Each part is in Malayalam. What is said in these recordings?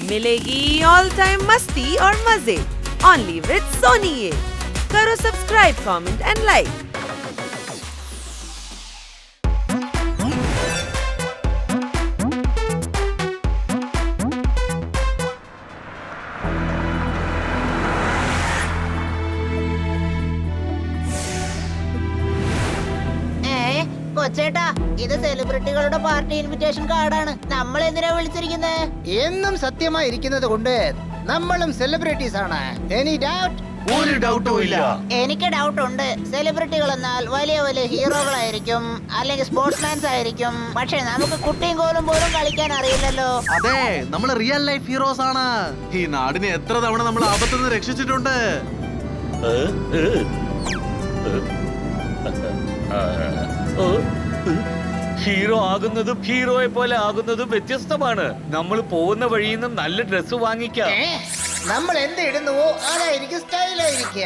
मिलेगी ऑल टाइम मस्ती और मजे ओनली विद सोनी ये। करो सब्सक्राइब, कमेंट एंड लाइक। കൊച്ചേട്ടാ, ഇത് സെലിബ്രിറ്റികളുടെ പാർട്ടി ഇൻവിറ്റേഷൻ കാർഡാണ്. നമ്മൾ എന്തിനാ വിളിച്ചിരിക്കുന്നത്? എന്നും സത്യമായിരിക്കുന്നത് കൊണ്ട് നമ്മളും സെലിബ്രിറ്റീസ് ആണ്. Any doubt? ഒരു ഡൗട്ടും ഇല്ല. എനിക്ക് ഡൗട്ട് ഉണ്ട്. സെലിബ്രിറ്റികൾ എന്നാൽ വലിയ വലിയ ഹീറോകളായിരിക്കും, അല്ലെങ്കിൽ സ്പോർട്സ്മാൻസ് ആയിരിക്കും. പക്ഷെ നമുക്ക് കുട്ടിയും കോലും പോലും കളിക്കാൻ അറിയില്ലല്ലോ. അതെ, നമ്മൾ റിയൽ ലൈഫ് ഹീറോസ് ആണ്. ഈ നാടിനെ എത്ര തവണ നമ്മൾ ആപത്തിൽ നിന്ന് രക്ഷിച്ചിട്ടുണ്ട്. ഹീറോ ആകുന്നതും ഹീറോയെ പോലെ ആകുന്നതും വ്യത്യസ്തമാണ്. നമ്മൾ പോകുന്ന വഴിയിൽ നിന്ന് നല്ല ഡ്രസ് വാങ്ങിക്കാം. നമ്മൾ എന്ത് ഇടുന്നുവോ അതായിരിക്കും സ്റ്റൈലായിരിക്കുക.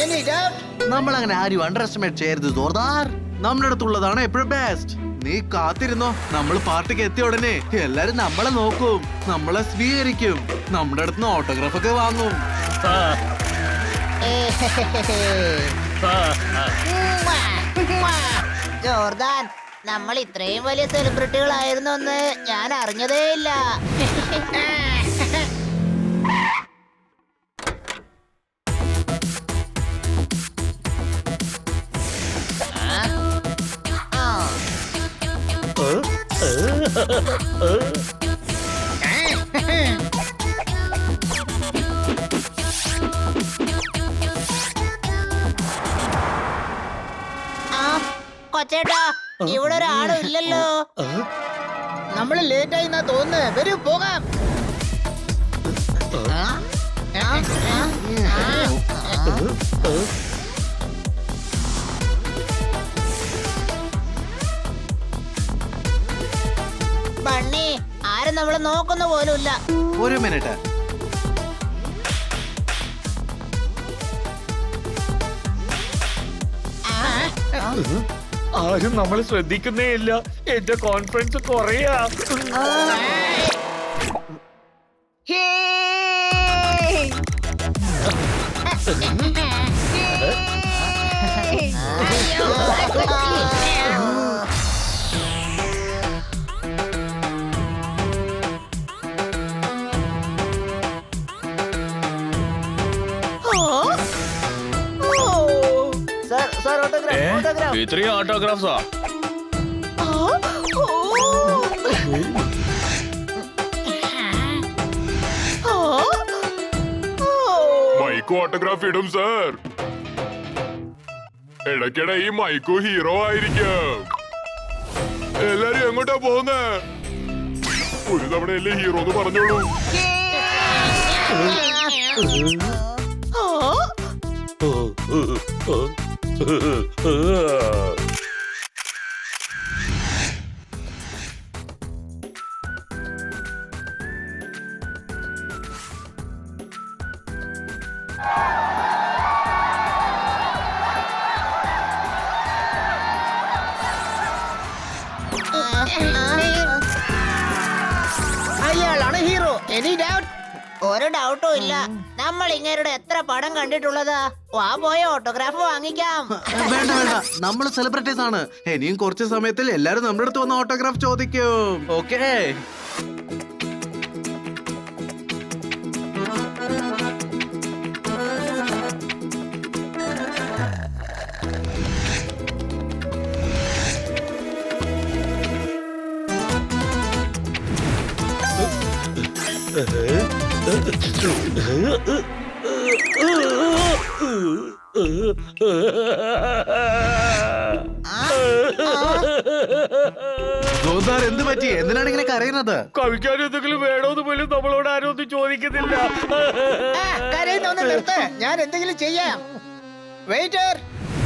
Any doubt? നമ്മൾ അങ്ങനെ ആരും അണ്ടർ എസ്റ്റിമേറ്റ് ചെയ്യരുത് ജോർദാർ. നമ്മുടെ അടുത്തുള്ളതാണ് എപ്പോഴും ബെസ്റ്റ്. നീ കാത്തിരുന്നോ, നമ്മൾ പാർട്ടിക്ക് എത്തിയ ഉടനെ എല്ലാരും നമ്മളെ നോക്കും, നമ്മളെ സ്വീകരിക്കും, നമ്മുടെ അടുത്ത് ഓട്ടോഗ്രാഫ് ഒക്കെ വാങ്ങും. ജോർദാൻ, നമ്മൾ ഇത്രയും വലിയ സെലിബ്രിറ്റികളായിരുന്നു എന്ന് ഞാൻ അറിഞ്ഞതേ ഇല്ല. കൊച്ചേട്ടാ, ഇവിടെ ഒരാളും ഇല്ലല്ലോ. നമ്മൾ ലേറ്റ് ആയി എന്നാ തോന്നുന്നു. വരൂ പോകാം. ബണ്ണി, ആരും നമ്മളെ നോക്കുന്ന പോലുമില്ല. ഒരു മിനിറ്റ്. ആരും നമ്മളെ ശ്രദ്ധിക്കുന്നേ ഇല്ല. എന്റെ കോൺഫിഡൻസ് കുറയാ. ഇത്രയും ഓട്ടോഗ്രാഫ്സാ? മൈക്കു ഓട്ടോഗ്രാഫ് ഇടും സർ. ഇടയ്ക്കിടെ ഈ മൈക്കു ഹീറോ ആയിരിക്കും. എല്ലാരും എങ്ങോട്ടാ പോകുന്നേ? ഒരു തവണയല്ലേ ഹീറോ എന്ന് പറഞ്ഞോളൂ. അയാളാണ് ഹീറോ. Any doubt? ഒരു ഡൗട്ടും ഇല്ല. നമ്മൾ ഇങ്ങേരുടെ എത്ര പടം കണ്ടിട്ടുള്ളതാ. വാ, പോയ ഓട്ടോഗ്രാഫ് വാങ്ങിക്കാം. വേണ്ട വേണ്ട, നമ്മൾ സെലിബ്രിറ്റീസ് ആണ്. ഇനിയും കുറച്ച് സമയത്തിൽ എല്ലാരും നമ്മുടെ അടുത്ത് വന്ന് ഓട്ടോഗ്രാഫ് ചോദിക്കും. ഓക്കേ? ജോർദാർ, എന്ത് പറ്റി? എന്തിനാണ് ഇങ്ങനെ കരയുന്നത്? കഴിക്കാൻ എന്തെങ്കിലും വേണോന്ന് പോലും നമ്മളോട് ആരും ഒന്നും ചോദിക്കുന്നില്ല. കരയുന്നൊന്ന് നിർത്ത്, ഞാൻ എന്തെങ്കിലും ചെയ്യാം. വെയിറ്റർ,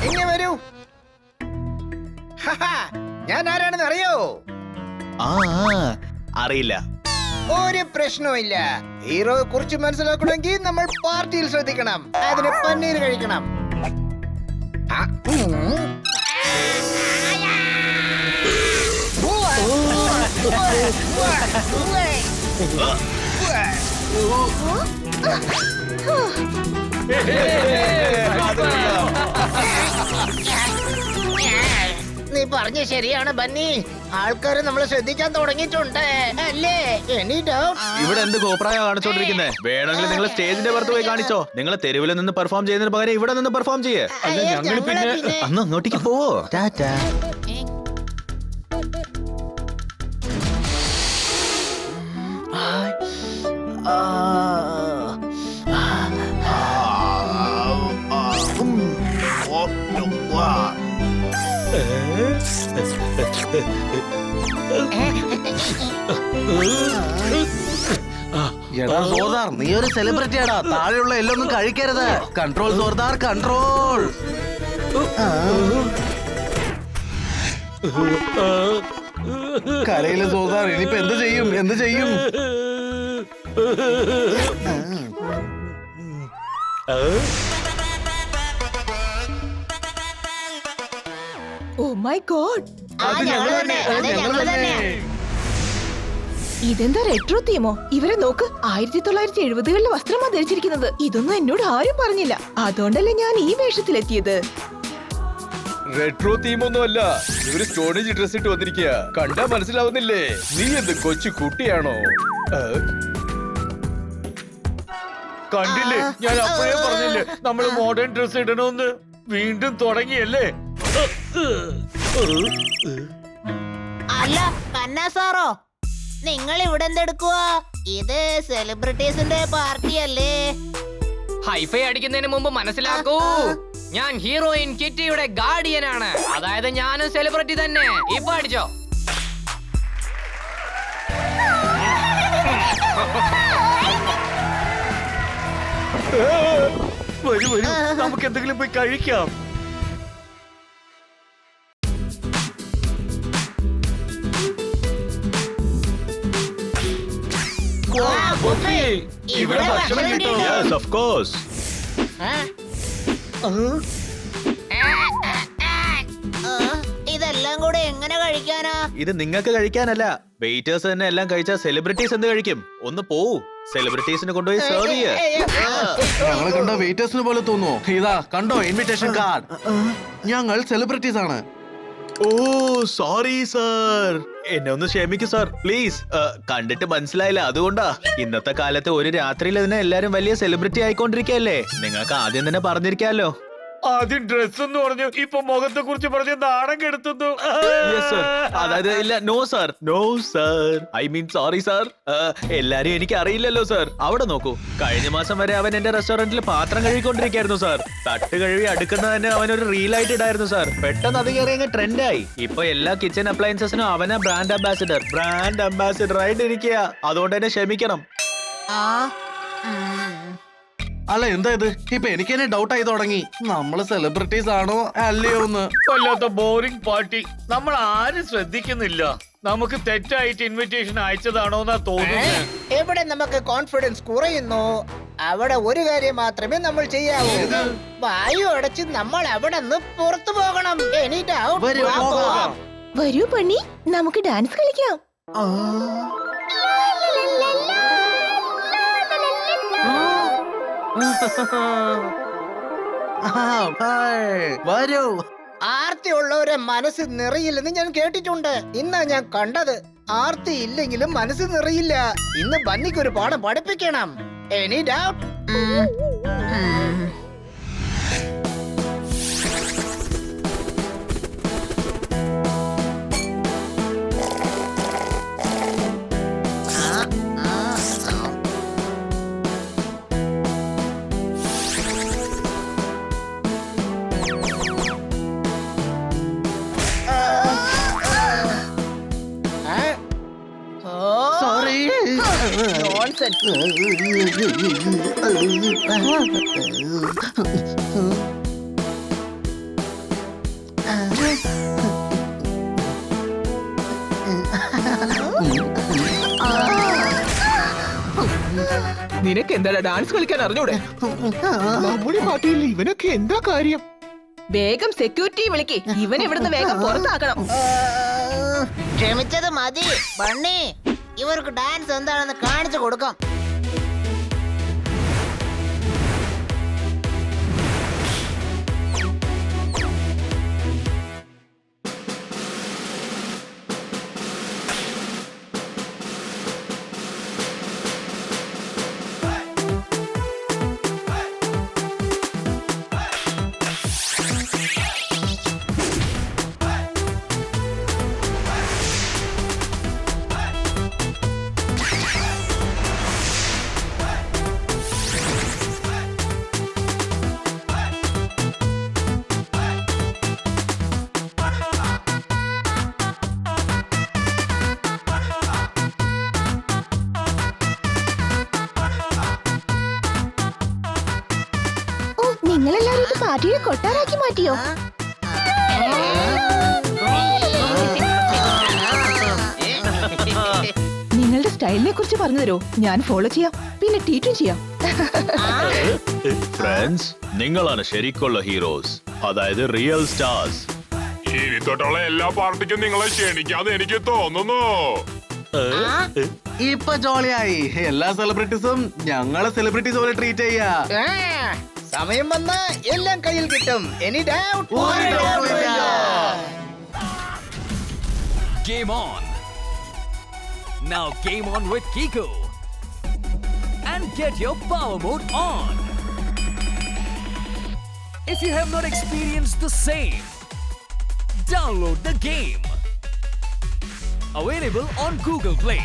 ഇങ്ങനെ വരൂ. ഞാൻ ആരാണെന്ന് അറിയോ? അറിയില്ല. ഒരു പ്രശ്നവും ഇല്ല. ഹീറോയെ കുറിച്ച് മനസ്സിലാക്കണമെങ്കിൽ നമ്മൾ പാർട്ടിയിൽ ശ്രദ്ധിക്കണം. അതിന് പന്നീർ കഴിക്കണം. നീ പറഞ്ഞ ശരിയാണ് ബന്നി. ആൾക്കാര് നമ്മളെ ശ്രദ്ധിക്കാൻ തുടങ്ങിയിട്ടുണ്ട് അല്ലേ? Any doubt? ഇവിടെ എന്ത് കോപ്രായ കാണിച്ചോണ്ടിരിക്കുന്നേ? വേണമെങ്കിൽ നിങ്ങൾ സ്റ്റേജിന്റെ പുറത്ത് പോയി കാണിച്ചോ. നിങ്ങൾ തെരുവിൽ നിന്ന് പെർഫോം ചെയ്യുന്നതിന് പകരം ഇവിടെ നിന്ന് പെർഫോം ചെയ്യേ. ഞങ്ങൾ പിന്നെ അന്ന് അങ്ങോട്ടേക്ക് പോവോ? ടാറ്റാ. എടാ സോർദാർ, നീ ഒരു സെലിബ്രിറ്റിയാടാ. താഴെയുള്ള എല്ലൊന്നും കഴിക്കരുത്. Control സോർദാർ, control. കരയില് സോർദാർ, ഇനിയിപ്പോ എന്ത് ചെയ്യും? എന്ത് ചെയ്യും? ഓ മൈ ഗോഡ്, ഞങ്ങൾ തന്നെ. ഇതെന്താ റെട്രോ തീമോ? ഇവരെ നോക്ക്, 1970-കളിലെ വസ്ത്രമാ ധരിച്ചിരിക്കുന്നത്. ഇതൊന്നും എന്നോട് ആരും പറഞ്ഞില്ല. അതുകൊണ്ടല്ലേ ഞാൻ ഈ വേഷത്തിലെത്തിയത്. റെട്രോ തീമൊന്നും അല്ല, ഇവര് സ്റ്റോണേജ് ഡ്രസ് ഇട്ട് വന്നിരിക്കുക. കണ്ടാ മനസ്സിലാവുന്നില്ലേ? നീ എന്ത് കൊച്ചു കുട്ടിയാണോ? കണ്ടില്ലേ, ഞാൻ അപ്പോഴേ പറഞ്ഞില്ലേ നമ്മള് മോഡേൺ ഡ്രസ് ഇടണമെന്ന്. വീണ്ടും തുടങ്ങിയല്ലേ? അല്ല കന്നാ സാറോ, നിങ്ങൾ ഇവിടെ എന്തെടുക്കുവാ? ഇത് സെലിബ്രിറ്റീസിന്റെ പാർട്ടിയല്ലേ? ഹൈഫൈ അടിക്കുന്നതിന് മുമ്പ് മനസ്സിലാക്കൂ, ഞാൻ ഹീറോയിൻ കിറ്റിയുടെ ഗാർഡിയനാണ്. അതായത് ഞാനും സെലിബ്രിറ്റി തന്നെ. ഇപ്പൊ അടിച്ചോ. വരൂ വരൂ, നമുക്ക് എന്തെങ്കിലും പോയി കഴിക്കാം. ഇവിടെ ഭക്ഷണം കിട്ടും. Yes, of course. ഇതെല്ലാം കൂടെ എങ്ങനെ കഴിക്കാനാ? ഇത് നിങ്ങൾക്ക് കഴിക്കാനല്ല, വെയിറ്റേഴ്സ് തന്നെ എല്ലാം കഴിച്ചാൽ സെലിബ്രിറ്റീസ് എന്ത് കഴിക്കും? ഒന്ന് പോവൂ, സെലിബ്രിറ്റീസിന് കൊണ്ടുപോയി സെർവ് ചെയ്യേ. ഞങ്ങളെ കണ്ട വെയിറ്റേഴ്സിന് പോലെ തോന്നുന്നു. ഇതാ കണ്ടോ ഇൻവിറ്റേഷൻ കാർഡ്. ഞങ്ങൾ സെലിബ്രിറ്റീസ് ആണ്. ഓ സോറി സർ, എന്നെ ഒന്ന് ക്ഷമിക്കൂ സർ പ്ലീസ്. കണ്ടിട്ട് മനസ്സിലായില്ല, അതുകൊണ്ടാ. ഇന്നത്തെ കാലത്ത് ഒരു രാത്രിയിൽ തന്നെ എല്ലാരും വലിയ സെലിബ്രിറ്റി ആയിക്കൊണ്ടിരിക്കല്ലേ. നിങ്ങൾക്ക് ആദ്യം തന്നെ പറഞ്ഞിരിക്കാലോ. ആദ്യം ഡ്രസ് എന്ന് പറഞ്ഞു, ഇപ്പൊ മുഖത്തെ കുറിച്ച് പറഞ്ഞ് നാണം കെടുത്തുന്നു. Yes, sir. അതായത് ഇല്ല, no sir, no sir, I mean sorry sir. എല്ലാരും എനിക്ക് അറിയില്ലല്ലോ സർ. അവിടെ നോക്കൂ, കഴിഞ്ഞ മാസം വരെ അവൻ എന്റെ റെസ്റ്റോറന്റിൽ പാത്രം കഴുകിക്കൊണ്ടിരിക്കായിരുന്നു സാർ. തട്ട് കഴുകി അടുക്കുന്നത് തന്നെ അവനൊരു റീലായിട്ട് ഇടായിരുന്നു സാർ. പെട്ടെന്ന് അത് കയറി അങ്ങ് ട്രെൻഡായി. ഇപ്പൊ എല്ലാ കിച്ചൺ അപ്ലയൻസസിനും അവനാ ബ്രാൻഡ് അംബാസിഡർ ആയിട്ട് ഇരിക്കുക. അതുകൊണ്ട് തന്നെ ക്ഷമിക്കണം. അല്ല എന്താ ഇത്? ഇപ്പൊ എനിക്ക് തന്നെ ഡൗട്ട് ആയി തുടങ്ങി, നമ്മള് സെലിബ്രിറ്റീസ് ആണോ അല്ലയോ എന്ന്. വല്ലാത്ത ബോറിംഗ് പാർട്ടി. നമ്മൾ ആരും ശ്രദ്ധിക്കുന്നില്ല. നമുക്ക് തെറ്റായിട്ട് ഇൻവിറ്റേഷൻ അയച്ചതാണോ എന്നാ തോന്നുന്നത്. എവിടെ നമുക്ക് കോൺഫിഡൻസ് കുറയുന്നു അവിടെ ഒരു കാര്യം മാത്രമേ നമ്മൾ ചെയ്യാവൂ. വായു അടച്ച് നമ്മൾ അവിടെ നിന്ന് പുറത്തു പോകണം. Any doubt? വരൂ, പോകാം. വരൂ പണി, നമുക്ക് ഡാൻസ് കളിക്കാം. വരൂ. ആർത്തിയുള്ളവരെ മനസ്സ് നിറയില്ലെന്ന് ഞാൻ കേട്ടിട്ടുണ്ട്. ഇന്നാ ഞാൻ കണ്ടത്. ആർത്തി ഇല്ലെങ്കിലും മനസ്സ് നിറയില്ല. ഇന്ന് ബന്നിക്ക് ഒരു പാഠം പഠിപ്പിക്കണം. Any doubt? സോറി. നിനക്ക് എന്താ ഡാൻസ് കളിക്കാൻ അറിഞ്ഞൂടെ? നമ്മുടെ പാർട്ടിയിൽ ഇവനൊക്കെ എന്താ കാര്യം? വേഗം സെക്യൂരിറ്റി വിളിക്ക്, ഇവൻ ഇവിടുന്ന് വേഗം പുറത്താക്കണം. ക്ഷമിച്ചത് മതി ബണ്ണി. ഇവർക്ക് ഡാൻസ് എന്താണെന്ന് കാണിച്ചു കൊടുക്കാം. നിങ്ങളെല്ലാരും ഇത് പാർട്ടിയുടെ കൊട്ടാരാക്കി മാറ്റിയോ? നിങ്ങളുടെ സ്റ്റൈലിനെ കുറിച്ച് പറഞ്ഞു തരോ? ഞാൻ ഫോളോ ചെയ്യാം, പിന്നെ ട്വീറ്റും ചെയ്യാം. ഫ്രണ്ട്സ്, നിങ്ങളാണ് ശരിക്കുള്ള ഹീറോസ്, അതായത് റിയൽ സ്റ്റാർസ്. ഇനി തൊട്ടുള്ള എല്ലാ പാർട്ടിക്കും നിങ്ങളെ ക്ഷണിക്കാന്ന് എനിക്ക് തോന്നുന്നു. ഇപ്പൊ ജോളിയായി. എല്ലാ സെലിബ്രിറ്റീസും ഞങ്ങളെ സെലിബ്രിറ്റീസ് പോലെ ട്രീറ്റ് ചെയ്യാ. സമയം വന്ന എല്ലാം കയ്യിൽ കിട്ടും. Any doubt? Game on! Now game on with Kiko! And get your power mode on! If you have not experienced the same, download the game! Available on Google Play.